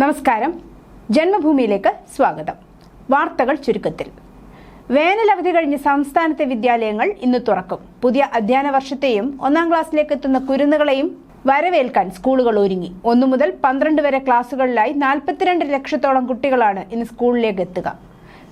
നമസ്കാരം. ജന്മഭൂമിയിലേക്ക് സ്വാഗതം. വാർത്തകൾ ചുരുക്കത്തിൽ. വേനലവധി കഴിഞ്ഞ് സംസ്ഥാനത്തെ വിദ്യാലയങ്ങൾ ഇന്ന് തുറക്കും. പുതിയ അധ്യയന വർഷത്തെയും 1-ാം ക്ലാസ്സിലേക്ക് എത്തുന്ന കുരുന്നുകളെയും വരവേൽക്കാൻ സ്കൂളുകൾ ഒരുങ്ങി. 1 മുതൽ 12 വരെ ക്ലാസുകളിലായി 42 ലക്ഷത്തോളം കുട്ടികളാണ് ഇന്ന് സ്കൂളിലേക്ക് എത്തുക.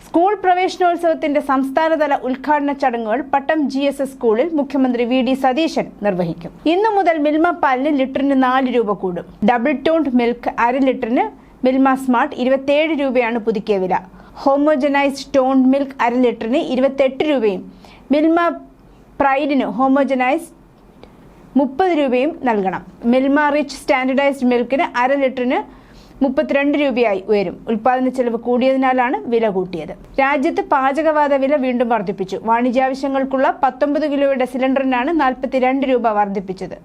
സ്കൂൾ പ്രവേശനോത്സവത്തിന്റെ സംസ്ഥാനതല ഉദ്ഘാടന ചടങ്ങുകൾ പട്ടം GSS സ്കൂളിൽ മുഖ്യമന്ത്രി VD സതീശൻ നിർവഹിക്കും. ഇന്നു മുതൽ മിൽമ പാലിന് ലിറ്ററിന് 4 രൂപ കൂടും. ഡബിൾ ടോൺഡ് മിൽക്ക് അര ലിറ്ററിന് മിൽമ സ്മാർട്ട് 27 രൂപയാണ് പുതുക്കിയ വില. ഹോമോജനൈസ്ഡ് ടോൺഡ് മിൽക്ക് അര ലിറ്ററിന് 28 രൂപയും മിൽമ പ്രൈഡിന് ഹോമോജനൈസ്ഡ് 30 രൂപയും നൽകണം. മിൽമ റിച്ച് സ്റ്റാൻഡർഡൈസ്ഡ് മിൽക്കിന് അര ലിറ്ററിന് 32 രൂപയായി ഉയരും. ഉൽപാദന ചെലവ് കൂടിയതിനാലാണ് വില കൂട്ടിയത്. രാജ്യത്ത് പാചകവാത വില വീണ്ടും വർദ്ധിപ്പിച്ചു. വാണിജ്യാവശ്യങ്ങൾക്കുള്ള 19 കിലോയുടെ സിലിണ്ടറിനാണ് 42 രൂപ വർദ്ധിപ്പിച്ചത്.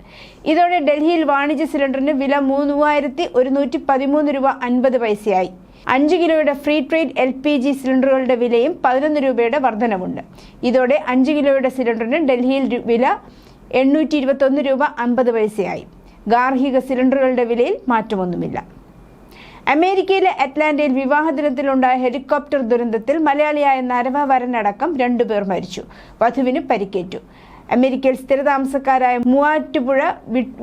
ഇതോടെ ഡൽഹിയിൽ വാണിജ്യ സിലിണ്ടറിന് വില 3113 രൂപ 50 പൈസയായി. 5 കിലോയുടെ ഫ്രീ ട്രേഡ് LPG സിലിണ്ടറുകളുടെ വിലയും 11 രൂപയുടെ വർധനവുണ്ട്. ഇതോടെ 5 കിലോയുടെ സിലിണ്ടറിന് ഡൽഹിയിൽ വില 821 രൂപ 50 പൈസയായി. ഗാർഹിക സിലിണ്ടറുകളുടെ വിലയിൽ മാറ്റമൊന്നുമില്ല. അമേരിക്കയിലെ അറ്റ്ലാന്റയിൽ വിവാഹ ദിനത്തിലുണ്ടായ ഹെലികോപ്റ്റർ ദുരന്തത്തിൽ മലയാളിയായ നരവരനടക്കം 2 പേർ മരിച്ചു. വധുവിന് പരിക്കേറ്റു. അമേരിക്കയിൽ സ്ഥിരതാമസക്കാരായ മൂവാറ്റുപുഴ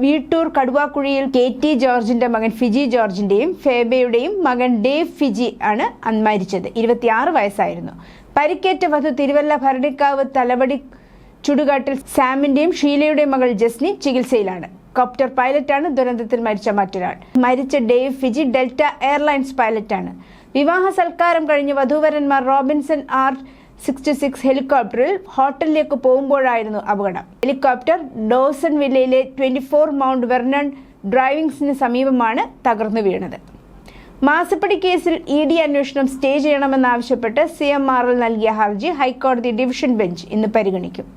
വീട്ടൂർ കടുവാക്കുഴിയിൽ KT ജോർജിന്റെ മകൻ ഫിജി ജോർജിന്റെയും ഫേബയുടെയും മകൻ ഡേവ് ഫിജി ആണ് മരിച്ചത്. 26 വയസ്സായിരുന്നു. പരിക്കേറ്റ വധു തിരുവല്ല ഭരണിക്കാവ് തലവടി ചുടുകാട്ടിൽ സാമിന്റെയും ഷീലയുടെയും മകൾ ജസ്നി ചികിത്സയിലാണ്. കോപ്റ്റർ പൈലറ്റാണ് ദുരന്തത്തിൽ മരിച്ച മറ്റൊരാൾ. മരിച്ച ഡേവ് ഫിജി ഡെൽറ്റ എയർലൈൻസ് പൈലറ്റാണ്. വിവാഹ സൽക്കാരം കഴിഞ്ഞ് വധൂവരന്മാർ റോബിൻസൺ R66 ഹെലികോപ്റ്ററിൽ ഹോട്ടലിലേക്ക് പോകുമ്പോഴായിരുന്നു അപകടം. ഹെലികോപ്റ്റർ ഡോസൺ വില്ലയിലെ 24 മൗണ്ട് വെർണൺ ഡ്രൈവിംഗ്സിന് സമീപമാണ് തകർന്നു വീണത്. മാസപ്പടി കേസിൽ ED അന്വേഷണം സ്റ്റേ ചെയ്യണമെന്നാവശ്യപ്പെട്ട് CMRL നൽകിയ ഹർജി ഹൈക്കോടതി ഡിവിഷൻ ബെഞ്ച് ഇന്ന് പരിഗണിക്കും.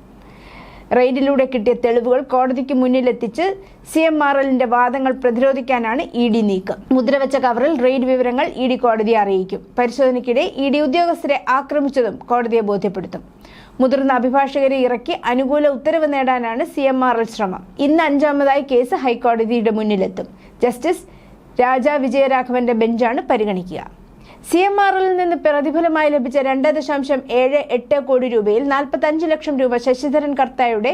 റെയ്ഡിലൂടെ കിട്ടിയ തെളിവുകൾ കോടതിക്ക് മുന്നിലെത്തിച്ച് CMRLന്റെ വാദങ്ങൾ പ്രതിരോധിക്കാനാണ് ED നീക്കം. മുദ്രവെച്ച കവറിൽ റെയ്ഡ് വിവരങ്ങൾ ED കോടതിയെ അറിയിക്കും. പരിശോധനയ്ക്കിടെ ED ഉദ്യോഗസ്ഥരെ ആക്രമിച്ചതും കോടതിയെ ബോധ്യപ്പെടുത്തും. മുതിർന്ന അഭിഭാഷകരെ ഇറക്കി അനുകൂല ഉത്തരവ് നേടാനാണ് CMRL ശ്രമം. ഇന്ന് 5ാമതായി കേസ് ഹൈക്കോടതിയുടെ മുന്നിലെത്തും. ജസ്റ്റിസ് രാജാ വിജയരാഘവന്റെ ബെഞ്ചാണ് പരിഗണിക്കുക. CMRLൽ നിന്ന് പ്രതിഫലമായി ലഭിച്ച 2.78 കോടി രൂപയിൽ 45 ലക്ഷം രൂപ ശശിധരൻ കർത്തായുടെ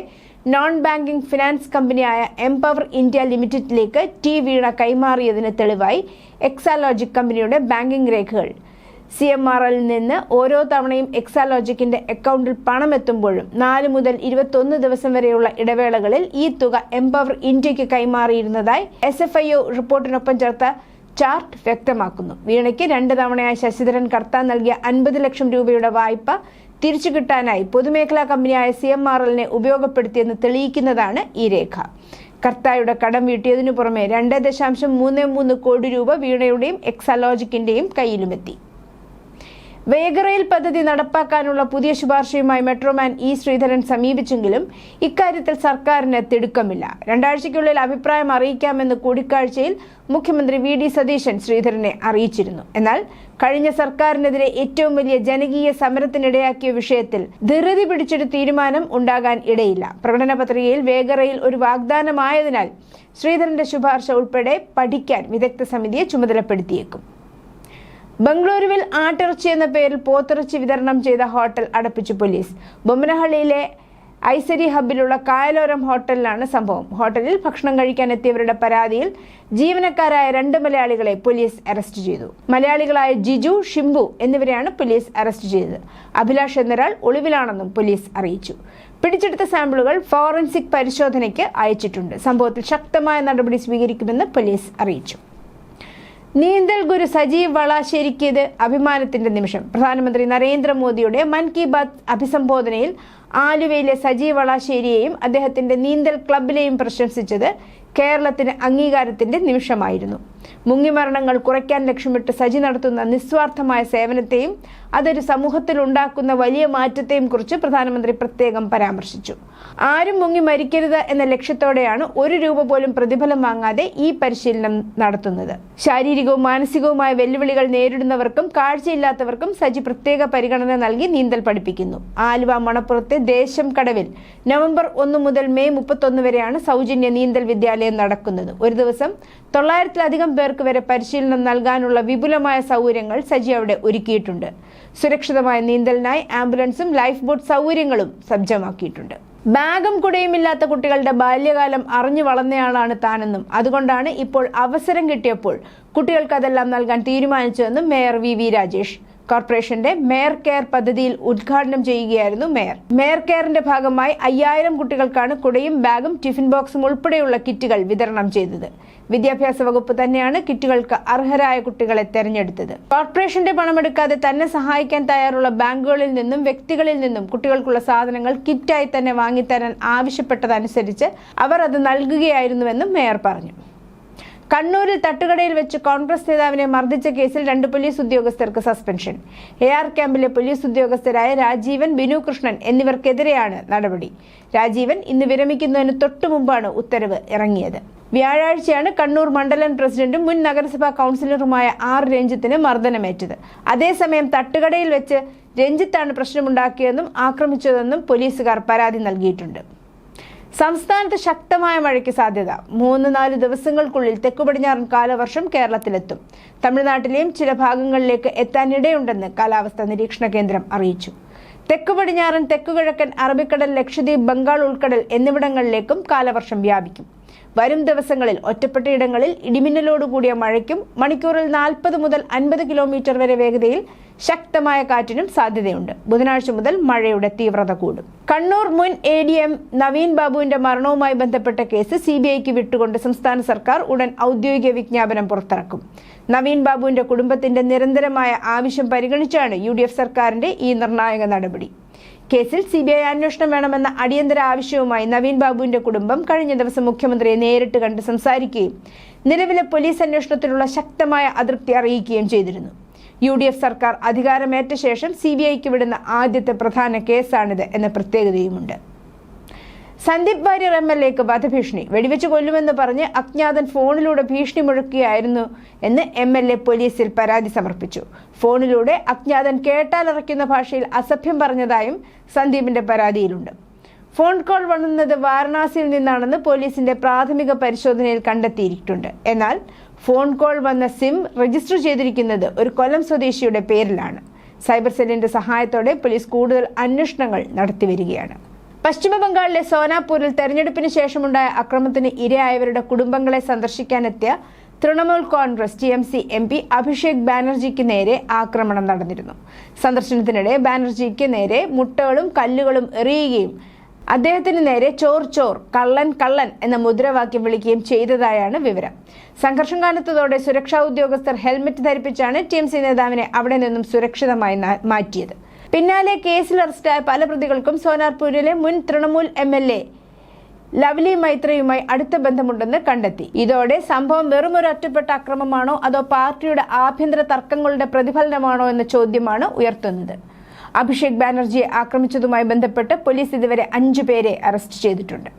നോൺ ബാങ്കിംഗ് ഫിനാൻസ് കമ്പനിയായ എംപവർ ഇന്ത്യ ലിമിറ്റഡിലേക്ക് വീണ കൈമാറിയതിന് തെളിവായി എക്സാലോജിക് കമ്പനിയുടെ ബാങ്കിംഗ് രേഖകൾ. CMRLൽ നിന്ന് ഓരോ തവണയും എക്സാലോജിക്കിന്റെ അക്കൗണ്ടിൽ പണം എത്തുമ്പോഴും 4 മുതൽ 21 ദിവസം വരെയുള്ള ഇടവേളകളിൽ ഈ തുക എംപവർ ഇന്ത്യക്ക് കൈമാറിയിരുന്നതായി SFIO റിപ്പോർട്ടിനൊപ്പം ചേർത്ത ചാർട്ട് വ്യക്തമാക്കുന്നു. വീണയ്ക്ക് 2 തവണയായി ശശിധരൻ കർത്ത നൽകിയ 50 ലക്ഷം രൂപയുടെ വായ്പ തിരിച്ചു കിട്ടാനായി പൊതുമേഖലാ കമ്പനിയായ CMRLനെ ഉപയോഗപ്പെടുത്തിയെന്ന് തെളിയിക്കുന്നതാണ് ഈ രേഖ. കർത്തായുടെ കടം വീട്ടിയതിനു പുറമെ 2.33 കോടി രൂപ വീണയുടെയും എക്സാലോജിക്കിന്റെയും കയ്യിലുമെത്തി. വേഗറെയിൽ പദ്ധതി നടപ്പാക്കാനുള്ള പുതിയ ശുപാർശയുമായി മെട്രോമാൻ ശ്രീധരൻ സമീപിച്ചെങ്കിലും ഇക്കാര്യത്തിൽ സർക്കാരിന് തിടുക്കമില്ല. 2 ആഴ്ചയ്ക്കുള്ളിൽ അഭിപ്രായം അറിയിക്കാമെന്ന് കൂടിക്കാഴ്ചയിൽ മുഖ്യമന്ത്രി VD സതീശൻ ശ്രീധരനെ അറിയിച്ചിരുന്നു. എന്നാൽ കഴിഞ്ഞ സർക്കാരിനെതിരെ ഏറ്റവും വലിയ ജനകീയ സമരത്തിനിടയാക്കിയ വിഷയത്തിൽ ധൃതി പിടിച്ചൊരു തീരുമാനം ഉണ്ടാകാൻ ഇടയില്ല. പ്രകടന പത്രികയിൽ വേഗറെയിൽ ഒരു വാഗ്ദാനമായതിനാൽ ശ്രീധരന്റെ ശുപാർശ ഉൾപ്പെടെ പഠിക്കാൻ വിദഗ്ധ സമിതിയെ ചുമതലപ്പെടുത്തിയേക്കും. ബംഗളൂരുവിൽ ആട്ടിറച്ചി എന്ന പേരിൽ പോത്തിറച്ചി വിതരണം ചെയ്ത ഹോട്ടൽ അടപ്പിച്ചു പോലീസ്. ബൊമ്മനഹള്ളിയിലെ ഐസരി ഹബിലുള്ള കായലോരം ഹോട്ടലിലാണ് സംഭവം. ഹോട്ടലിൽ ഭക്ഷണം കഴിക്കാൻ എത്തിയവരുടെ പരാതിയിൽ ജീവനക്കാരായ 2 മലയാളികളെ പോലീസ് അറസ്റ്റ് ചെയ്തു. മലയാളികളായ ജിജു, ഷിംബു എന്നിവരെയാണ് പോലീസ് അറസ്റ്റ് ചെയ്തത്. അഭിലാഷ് എന്നൊരാൾ ഒളിവിലാണെന്നും പോലീസ് അറിയിച്ചു. പിടിച്ചെടുത്ത സാമ്പിളുകൾ ഫോറൻസിക് പരിശോധനയ്ക്ക് അയച്ചിട്ടുണ്ട്. സംഭവത്തിൽ ശക്തമായ നടപടി സ്വീകരിക്കുമെന്ന് പോലീസ് അറിയിച്ചു. നീന്തൽ ഗുരു സജീവ് വളാശ്ശേരിക്ക് അഭിമാനത്തിന്റെ നിമിഷം. പ്രധാനമന്ത്രി നരേന്ദ്രമോദിയുടെ മൻ കി ബാത്ത് അഭിസംബോധനയിൽ ആലുവയിലെ സജീവ് വളാശ്ശേരിയെയും അദ്ദേഹത്തിന്റെ നീന്തൽ ക്ലബിനെയും പ്രശംസിച്ചത് കേരളത്തിന് അംഗീകാരത്തിന്റെ നിമിഷമായിരുന്നു. മുങ്ങിമരണങ്ങൾ കുറയ്ക്കാൻ ലക്ഷ്യമിട്ട് സജി നടത്തുന്ന നിസ്വാർത്ഥമായ സേവനത്തെയും അതൊരു സമൂഹത്തിൽ ഉണ്ടാക്കുന്ന വലിയ മാറ്റത്തെയും കുറിച്ച് പ്രധാനമന്ത്രി പ്രത്യേകം പരാമർശിച്ചു. ആരും മുങ്ങി മരിക്കരുത് എന്ന ലക്ഷ്യത്തോടെയാണ് 1 രൂപ പോലും പ്രതിഫലം വാങ്ങാതെ ഈ പരിശീലനം നടത്തുന്നത്. ശാരീരികവും മാനസികവുമായ വെല്ലുവിളികൾ നേരിടുന്നവർക്കും കാഴ്ചയില്ലാത്തവർക്കും സജി പ്രത്യേക പരിഗണന നൽകി നീന്തൽ പഠിപ്പിക്കുന്നു. ആലുവ മണപ്പുറത്തെ ദേശം കടവിൽ നവംബർ 1 മുതൽ മെയ് 31 വരെയാണ് സൗജന്യ നീന്തൽ വിദ്യാലയം വിദ്യാലയം നടക്കുന്നത്. ഒരു ദിവസം 900-ലധികം പേർക്ക് വരെ പരിശീലനം നൽകാനുള്ള വിപുലമായ സൗകര്യങ്ങൾ സജി അവിടെ ഒരുക്കിയിട്ടുണ്ട്. സുരക്ഷിതമായ നീന്തലിനായി ആംബുലൻസും ലൈഫ് ബോട്ട് സൗകര്യങ്ങളും സജ്ജമാക്കിയിട്ടുണ്ട്. ബാഗും കുടയുമില്ലാത്ത കുട്ടികളുടെ ബാല്യകാലം അറിഞ്ഞു വളർന്നയാളാണ് താനെന്നും അതുകൊണ്ടാണ് ഇപ്പോൾ അവസരം കിട്ടിയപ്പോൾ കുട്ടികൾക്ക് അതെല്ലാം നൽകാൻ തീരുമാനിച്ചതെന്നും മേയർ വി രാജേഷ് കോർപ്പറേഷന്റെ മേയർ കെയർ പദ്ധതിയിൽ ഉദ്ഘാടനം ചെയ്യുകയായിരുന്നു മേയർ. മേയർ കെയറിന്റെ ഭാഗമായി 5000 കുട്ടികൾക്കാണ് കുടയും ബാഗും ടിഫിൻ ബോക്സും ഉൾപ്പെടെയുള്ള കിറ്റുകൾ വിതരണം ചെയ്തത്. വിദ്യാഭ്യാസ വകുപ്പ് തന്നെയാണ് കിറ്റുകൾക്ക് അർഹരായ കുട്ടികളെ തെരഞ്ഞെടുത്തത്. കോർപ്പറേഷന്റെ പണമെടുക്കാതെ തന്നെ സഹായിക്കാൻ തയ്യാറുള്ള ബാങ്കുകളിൽ നിന്നും വ്യക്തികളിൽ നിന്നും കുട്ടികൾക്കുള്ള സാധനങ്ങൾ കിറ്റായി തന്നെ വാങ്ങിത്തരാൻ ആവശ്യപ്പെട്ടതനുസരിച്ച് അവർ അത് നൽകുകയായിരുന്നുവെന്നും മേയർ പറഞ്ഞു. കണ്ണൂരിൽ തട്ടുകടയിൽ വെച്ച് കോൺഗ്രസ് നേതാവിനെ മർദ്ദിച്ച കേസിൽ 2 പോലീസ് ഉദ്യോഗസ്ഥർക്ക് സസ്പെൻഷൻ. AR ക്യാമ്പിലെ പോലീസ് ഉദ്യോഗസ്ഥരായ രാജീവൻ, ബിനു കൃഷ്ണൻ എന്നിവർക്കെതിരെയാണ് നടപടി. രാജീവൻ ഇന്ന് വിരമിക്കുന്നതിന് തൊട്ടു മുമ്പാണ് ഉത്തരവ് ഇറങ്ങിയത്. വ്യാഴാഴ്ചയാണ് കണ്ണൂർ മണ്ഡലം പ്രസിഡന്റും മുൻ നഗരസഭാ കൗൺസിലറുമായ R രഞ്ജിത്തിന് മർദ്ദനമേറ്റത്. അതേസമയം തട്ടുകടയിൽ വെച്ച് രഞ്ജിത്താണ് പ്രശ്നമുണ്ടാക്കിയതെന്നും ആക്രമിച്ചതെന്നും പോലീസുകാർ പരാതി നൽകിയിട്ടുണ്ട്. സംസ്ഥാനത്ത് ശക്തമായ മഴയ്ക്ക് സാധ്യത. 3-4 ദിവസങ്ങൾക്കുള്ളിൽ തെക്കുപടിഞ്ഞാറൻ കാലവർഷം കേരളത്തിലെത്തും. തമിഴ്നാട്ടിലെയും ചില ഭാഗങ്ങളിലേക്ക് എത്താനിടയുണ്ടെന്ന് കാലാവസ്ഥാ നിരീക്ഷണ കേന്ദ്രം അറിയിച്ചു. തെക്കുപടിഞ്ഞാറൻ, തെക്കുകിഴക്കൻ അറബിക്കടൽ, ലക്ഷദ്വീപ്, ബംഗാൾ ഉൾക്കടൽ എന്നിവിടങ്ങളിലേക്കും കാലവർഷം വ്യാപിക്കും. വരും ദിവസങ്ങളിൽ ഒറ്റപ്പെട്ടയിടങ്ങളിൽ ഇടിമിന്നലോടുകൂടിയ മഴയ്ക്കും മണിക്കൂറിൽ 40 മുതൽ 50 കിലോമീറ്റർ വരെ വേഗതയിൽ ശക്തമായ കാറ്റിനും സാധ്യതയുണ്ട്. ബുധനാഴ്ച മുതൽ മഴയുടെ തീവ്രത കൂടും. കണ്ണൂർ മുൻ ADM നവീൻ ബാബുവിന്റെ മരണവുമായി ബന്ധപ്പെട്ട കേസ് CBIക്ക് വിട്ടുകൊണ്ട് സംസ്ഥാന സർക്കാർ ഉടൻ ഔദ്യോഗിക വിജ്ഞാപനം പുറത്തിറക്കും. നവീൻ ബാബുവിന്റെ കുടുംബത്തിന്റെ നിരന്തരമായ ആവശ്യം പരിഗണിച്ചാണ് UDF സർക്കാരിന്റെ ഈ നിർണായക നടപടി. കേസിൽ CBI അന്വേഷണം വേണമെന്ന അടിയന്തര ആവശ്യവുമായി നവീൻ ബാബുവിന്റെ കുടുംബം കഴിഞ്ഞ ദിവസം മുഖ്യമന്ത്രിയെ നേരിട്ട് കണ്ട് സംസാരിക്കുകയും നിലവിലെ പോലീസ് അന്വേഷണത്തിലുള്ള ശക്തമായ അതൃപ്തി അറിയിക്കുകയും ചെയ്തിരുന്നു. UDF സർക്കാർ അധികാരമേറ്റ ശേഷം CBIക്ക് വിടുന്ന ആദ്യത്തെ പ്രധാന കേസാണിത് എന്ന പ്രത്യേകതയുമുണ്ട്. സന്ദീപ് വാര്യർ MLAക്ക് വധഭീഷണി. വെടിവെച്ച് കൊല്ലുമെന്ന് പറഞ്ഞ് അജ്ഞാതൻ ഫോണിലൂടെ ഭീഷണി മുഴക്കുകയായിരുന്നു എന്ന് MLA പോലീസിൽ പരാതി സമർപ്പിച്ചു. ഫോണിലൂടെ അജ്ഞാതൻ കേട്ടാലറയ്ക്കുന്ന ഭാഷയിൽ അസഭ്യം പറഞ്ഞതായും സന്ദീപിന്റെ പരാതിയിലുണ്ട്. ഫോൺ കോൾ വന്നത് വാരണാസിയിൽ നിന്നാണെന്ന് പോലീസിന്റെ പ്രാഥമിക പരിശോധനയിൽ കണ്ടെത്തിയിട്ടുണ്ട്. എന്നാൽ ഫോൺ കോൾ വന്ന സിം രജിസ്റ്റർ ചെയ്തിരിക്കുന്നത് ഒരു കൊല്ലം സ്വദേശിയുടെ പേരിലാണ്. സൈബർ സെല്ലിന്റെ സഹായത്തോടെ പോലീസ് കൂടുതൽ അന്വേഷണങ്ങൾ നടത്തിവരികയാണ്. പശ്ചിമ ബംഗാളിലെ സോനാപൂരിൽ തെരഞ്ഞെടുപ്പിന് ശേഷമുണ്ടായ അക്രമത്തിന് ഇരയായവരുടെ കുടുംബങ്ങളെ സന്ദർശിക്കാനെത്തിയ തൃണമൂൽ കോൺഗ്രസ് TMC MP അഭിഷേക് ബാനർജിക്ക് നേരെ ആക്രമണം നടന്നിരുന്നു. സന്ദർശനത്തിനിടെ ബാനർജിക്ക് നേരെ മുട്ടകളും കല്ലുകളും എറിയുകയും അദ്ദേഹത്തിന് നേരെ ചോർ ചോർ, കള്ളൻ കള്ളൻ എന്ന മുദ്രാവാക്യം വിളിക്കുകയും ചെയ്തതായാണ് വിവരം. സംഘർഷം കനത്തതോടെ സുരക്ഷാ ഉദ്യോഗസ്ഥർ ഹെൽമറ്റ് ധരിപ്പിച്ചാണ് TMC നേതാവിനെ അവിടെ നിന്നും സുരക്ഷിതമായി മാറ്റിയത്. പിന്നാലെ കേസിൽ അറസ്റ്റായ പല പ്രതികൾക്കും സോനാർപൂരിലെ മുൻ തൃണമൂൽ MLA ലവ്ലി മൈത്രയുമായി അടുത്ത ബന്ധമുണ്ടെന്ന് കണ്ടെത്തി. ഇതോടെ സംഭവം വെറും ഒരു ഒറ്റപ്പെട്ട അക്രമമാണോ അതോ പാർട്ടിയുടെ ആഭ്യന്തര തർക്കങ്ങളുടെ പ്രതിഫലനമാണോ എന്ന ചോദ്യമാണ് ഉയർത്തുന്നത്. അഭിഷേക് ബാനർജിയെ ആക്രമിച്ചതുമായി ബന്ധപ്പെട്ട് പോലീസ് ഇതുവരെ 5 പേരെ അറസ്റ്റ് ചെയ്തിട്ടുണ്ട്.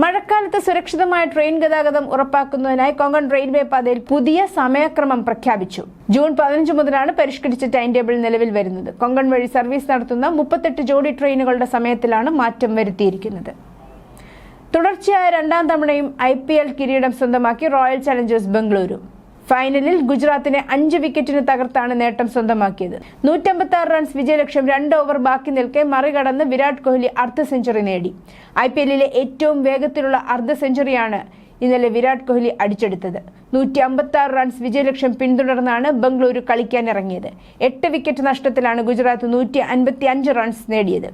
മഴക്കാലത്ത് സുരക്ഷിതമായ ട്രെയിൻ ഗതാഗതം ഉറപ്പാക്കുന്നതിനായി കൊങ്കൺ റെയിൽവേ പാതയിൽ പുതിയ സമയക്രമം പ്രഖ്യാപിച്ചു. ജൂൺ 15 മുതലാണ് പരിഷ്കരിച്ച ടൈം ടേബിൾ നിലവിൽ വരുന്നത്. കൊങ്കൺ വഴി സർവീസ് നടത്തുന്ന 38 ജോഡി ട്രെയിനുകളുടെ സമയത്തിലാണ് മാറ്റം വരുത്തിയിരിക്കുന്നത്. തുടർച്ചയായ 2ാം തവണയും IPL കിരീടം സ്വന്തമാക്കി റോയൽ ചലഞ്ചേഴ്സ് ബംഗളൂരു. ഫൈനലിൽ ഗുജറാത്തിനെ 5 വിക്കറ്റിന് തകർത്താണ് നേട്ടം സ്വന്തമാക്കിയത്. 156 റൺസ് വിജയലക്ഷ്യം 2 ഓവർ ബാക്കി നിൽക്കെ മറികടന്ന് വിരാട് കോഹ്ലി അർദ്ധ സെഞ്ചുറി നേടി. IPLലെ ഏറ്റവും വേഗത്തിലുള്ള അർദ്ധ സെഞ്ചുറിയാണ് ഇന്നലെ വിരാട് കോഹ്ലി അടിച്ചെടുത്തത്. 156 റൺസ് വിജയലക്ഷ്യം പിന്തുടർന്നാണ് ബംഗളൂരു കളിക്കാനിറങ്ങിയത്. 8 വിക്കറ്റ് നഷ്ടത്തിലാണ് ഗുജറാത്ത് 155 റൺസ് നേടിയത്.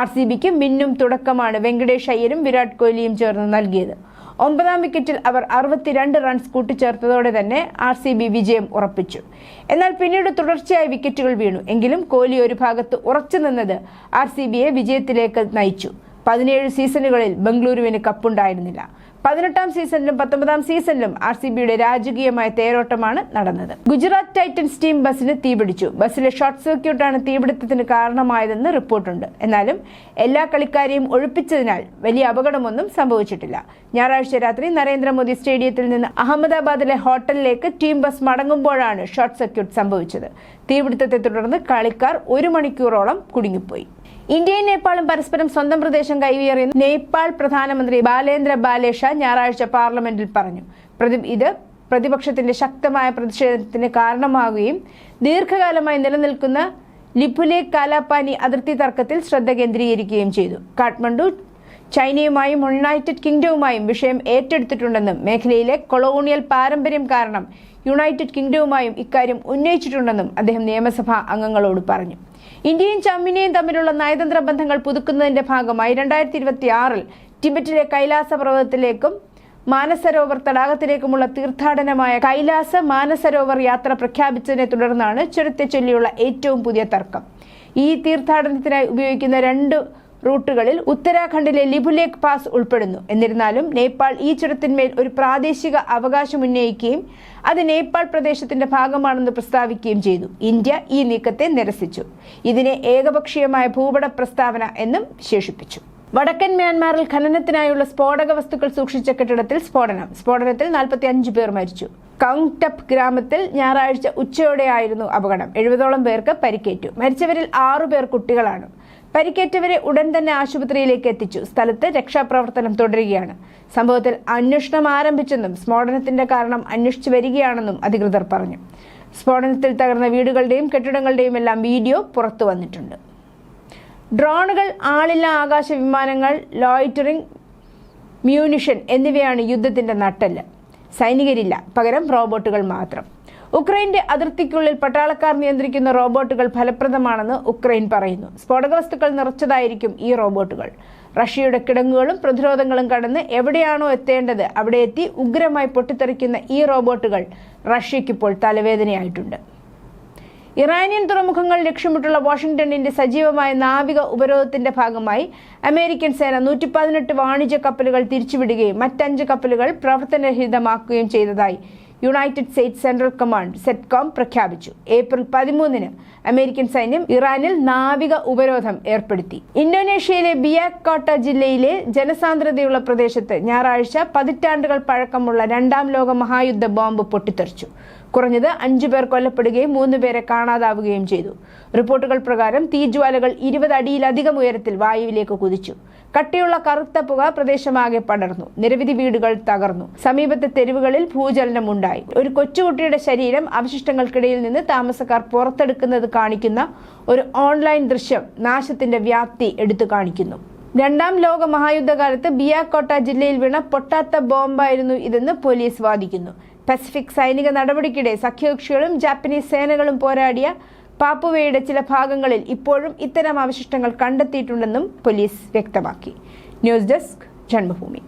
RCBക്ക് മിന്നും തുടക്കമാണ് വെങ്കടേഷ് അയ്യരും വിരാട് കോഹ്ലിയും ചേർന്ന് നൽകിയത്. 9ാം വിക്കറ്റിൽ അവർ 62 റൺസ് കൂട്ടിച്ചേർത്തതോടെ തന്നെ RCB വിജയം ഉറപ്പിച്ചു. എന്നാൽ പിന്നീട് തുടർച്ചയായ വിക്കറ്റുകൾ വീണു. എങ്കിലും കോഹ്ലി ഒരു ഭാഗത്ത് ഉറച്ചു നിന്നത് RCBയെ വിജയത്തിലേക്ക് നയിച്ചു. 17 സീസണുകളിൽ ബംഗളൂരുവിന് കപ്പുണ്ടായിരുന്നില്ല. 18ാം സീസണിലും 19ാം സീസണിലും RCBയുടെ രാജകീയമായ തേരോട്ടമാണ് നടന്നത്. ഗുജറാത്ത് ടൈറ്റൻസ് ടീം ബസിന് തീപിടിച്ചു. ബസ്സിലെ ഷോർട്ട് സർക്യൂട്ടാണ് തീപിടുത്തത്തിന് കാരണമായതെന്ന് റിപ്പോർട്ടുണ്ട്. എന്നാലും എല്ലാ കളിക്കാരെയും ഒഴിപ്പിച്ചതിനാൽ വലിയ അപകടമൊന്നും സംഭവിച്ചിട്ടില്ല. ഞായറാഴ്ച രാത്രി നരേന്ദ്രമോദി സ്റ്റേഡിയത്തിൽ നിന്ന് അഹമ്മദാബാദിലെ ഹോട്ടലിലേക്ക് ടീം ബസ് മടങ്ങുമ്പോഴാണ് ഷോർട്ട് സർക്യൂട്ട് സംഭവിച്ചത്. തീപിടുത്തത്തെ തുടർന്ന് കളിക്കാർ 1 മണിക്കൂറോളം കുടുങ്ങിപ്പോയി. ഇന്ത്യയും നേപ്പാളും പരസ്പരം സ്വന്തം പ്രദേശം കൈയേറിയെന്ന് നേപ്പാൾ പ്രധാനമന്ത്രി ബാലേന്ദ്ര ബാലേഷ ഞായറാഴ്ച പാർലമെന്റിൽ പറഞ്ഞു. ഇത് പ്രതിപക്ഷത്തിന്റെ ശക്തമായ പ്രതിഷേധത്തിന് കാരണമാകുകയും ദീർഘകാലമായി നിലനിൽക്കുന്ന ലിപുലേഖ് കാലാപാനി അതിർത്തി തർക്കത്തിൽ ശ്രദ്ധ കേന്ദ്രീകരിക്കുകയും ചെയ്തു. കാഠ്മണ്ഡു ചൈനയുമായും യുണൈറ്റഡ് കിങ്ഡവുമായും വിഷയം ഏറ്റെടുത്തിട്ടുണ്ടെന്നും മേഖലയിലെ കൊളോണിയൽ പാരമ്പര്യം കാരണം യുണൈറ്റഡ് കിങ്ഡവുമായും ഇക്കാര്യം ഉന്നയിച്ചിട്ടുണ്ടെന്നും അദ്ദേഹം നിയമസഭാ അംഗങ്ങളോട് പറഞ്ഞു. ഇന്ത്യയും ചൈനയും തമ്മിലുള്ള നയതന്ത്ര ബന്ധങ്ങൾ പുതുക്കുന്നതിന്റെ ഭാഗമായി 2026 ടിബറ്റിലെ കൈലാസ പർവ്വതത്തിലേക്കും മാനസരോവർ തടാകത്തിലേക്കുമുള്ള തീർത്ഥാടനമായ കൈലാസ മാനസരോവർ യാത്ര പ്രഖ്യാപിച്ചതിനെ തുടർന്നാണ് ചുരത്തെ ചൊല്ലിയുള്ള ഏറ്റവും പുതിയ തർക്കം. ഈ തീർത്ഥാടനത്തിനായി ഉപയോഗിക്കുന്ന 2 റൂട്ടുകളിൽ ഉത്തരാഖണ്ഡിലെ ലിപുലേഖ് പാസ് ഉൾപ്പെടുന്നു. എന്നിരുന്നാലും നേപ്പാൾ ഈ ചുരത്തിന്മേൽ ഒരു പ്രാദേശിക അവകാശം ഉന്നയിക്കുകയും അത് നേപ്പാൾ പ്രദേശത്തിന്റെ ഭാഗമാണെന്ന് പ്രസ്താവിക്കുകയും ചെയ്തു. ഇന്ത്യ ഈ നീക്കത്തെ നിരസിച്ചു. ഇതിനെ ഏകപക്ഷീയമായ ഭൂപട പ്രസ്താവന എന്നും വിശേഷിപ്പിച്ചു. വടക്കൻ മ്യാൻമാറിൽ ഖനനത്തിനായുള്ള സ്ഫോടക വസ്തുക്കൾ സൂക്ഷിച്ച കെട്ടിടത്തിൽ സ്ഫോടനത്തിൽ 45 പേർ മരിച്ചു. കൗങ്ടപ്പ് ഗ്രാമത്തിൽ ഞായറാഴ്ച ഉച്ചയോടെയായിരുന്നു അപകടം. 70ഓളം പേർക്ക് പരിക്കേറ്റു. മരിച്ചവരിൽ 6 പേർ കുട്ടികളാണ്. പരിക്കേറ്റവരെ ഉടൻ തന്നെ ആശുപത്രിയിലേക്ക് എത്തിച്ചു. സ്ഥലത്ത് രക്ഷാപ്രവർത്തനം തുടരുകയാണ്. സംഭവത്തിൽ അന്വേഷണം ആരംഭിച്ചെന്നും സ്ഫോടനത്തിന്റെ കാരണം അന്വേഷിച്ചു വരികയാണെന്നും അധികൃതർ പറഞ്ഞു. സ്ഫോടനത്തിൽ തകർന്ന വീടുകളുടെയും കെട്ടിടങ്ങളുടെയും എല്ലാം വീഡിയോ പുറത്തു വന്നിട്ടുണ്ട്. ഡ്രോണുകൾ, ആളില്ലാ ആകാശ വിമാനങ്ങൾ, ലോയിറ്ററിംഗ് മ്യൂണിഷൻ എന്നിവയാണ് യുദ്ധത്തിന്റെ നട്ടെല്ല്. സൈനികരില്ല, പകരം റോബോട്ടുകൾ മാത്രം. ഉക്രൈന്റെ അതിർത്തിക്കുള്ളിൽ പട്ടാളക്കാർ നിയന്ത്രിക്കുന്ന റോബോട്ടുകൾ ഫലപ്രദമാണെന്ന് ഉക്രൈൻ പറയുന്നു. സ്ഫോടക വസ്തുക്കൾ നിറച്ചതായിരിക്കും ഈ റോബോട്ടുകൾ. റഷ്യയുടെ കിടങ്ങുകളും പ്രതിരോധങ്ങളും കടന്ന് എവിടെയാണോ എത്തേണ്ടത് അവിടെ എത്തി ഉഗ്രമായി പൊട്ടിത്തെറിക്കുന്ന ഈ റോബോട്ടുകൾ റഷ്യയ്ക്കിപ്പോൾ തലവേദനയായിട്ടുണ്ട്. ഇറാനിയൻ തുറമുഖങ്ങൾ ലക്ഷ്യമിട്ടുള്ള വാഷിംഗ്ടണിന്റെ സജീവമായ നാവിക ഉപരോധത്തിന്റെ ഭാഗമായി അമേരിക്കൻ സേന 118 വാണിജ്യ കപ്പലുകൾ തിരിച്ചുവിടുകയും മറ്റ് 5 കപ്പലുകൾ പ്രവർത്തനരഹിതമാക്കുകയും ചെയ്തതായി യുണൈറ്റഡ് സ്റ്റേറ്റ്സ് സെൻട്രൽ കമാൻഡ് സെറ്റ്കോം പ്രഖ്യാപിച്ചു. ഏപ്രിൽ 13-ന് അമേരിക്കൻ സൈന്യം ഇറാനിൽ നാവിക ഉപരോധം ഏർപ്പെടുത്തി. ഇന്തോനേഷ്യയിലെ ബിയാക് കോട്ട ജില്ലയിലെ ജനസാന്ദ്രതയുള്ള പ്രദേശത്ത് ഞായറാഴ്ച പതിറ്റാണ്ടുകൾ പഴക്കമുള്ള 2ാം ലോക മഹായുദ്ധ ബോംബ് പൊട്ടിത്തെറിച്ചു. കുറഞ്ഞത് 5 പേർ കൊല്ലപ്പെടുകയും 3 പേരെ കാണാതാവുകയും ചെയ്തു. റിപ്പോർട്ടുകൾ പ്രകാരം തീജ്വാലകൾ 20 അടിയിലധികം ഉയരത്തിൽ വായുവിലേക്ക് കുതിച്ചു. കട്ടിയുള്ള കറുത്ത പുക പ്രദേശമാകെ പടർന്നു. നിരവധി വീടുകൾ തകർന്നു. സമീപത്തെ തെരുവുകളിൽ ഭൂചലനമുണ്ടായി. ഒരു കൊച്ചുകുട്ടിയുടെ ശരീരം അവശിഷ്ടങ്ങൾക്കിടയിൽ നിന്ന് താമസക്കാർ പുറത്തെടുക്കുന്നത് കാണിക്കുന്ന ഒരു ഓൺലൈൻ ദൃശ്യം നാശത്തിന്റെ വ്യാപ്തി എടുത്തു കാണിക്കുന്നു. 2ാം ലോക മഹായുദ്ധകാലത്ത് ബിയാക് കോട്ട ജില്ലയിൽ വീണ പൊട്ടാത്ത ബോംബായിരുന്നു ഇതെന്ന് പോലീസ് വാദിക്കുന്നു. പസഫിക് സൈനിക നടപടിക്കിടെ സഖ്യകക്ഷികളും ജാപ്പനീസ് സേനകളും പോരാടിയ പാപ്പുവയുടെ ചില ഭാഗങ്ങളിൽ ഇപ്പോഴും ഇത്തരം അവശിഷ്ടങ്ങൾ കണ്ടെത്തിയിട്ടുണ്ടെന്നും പോലീസ് വ്യക്തമാക്കി. News desk Janmabhumi.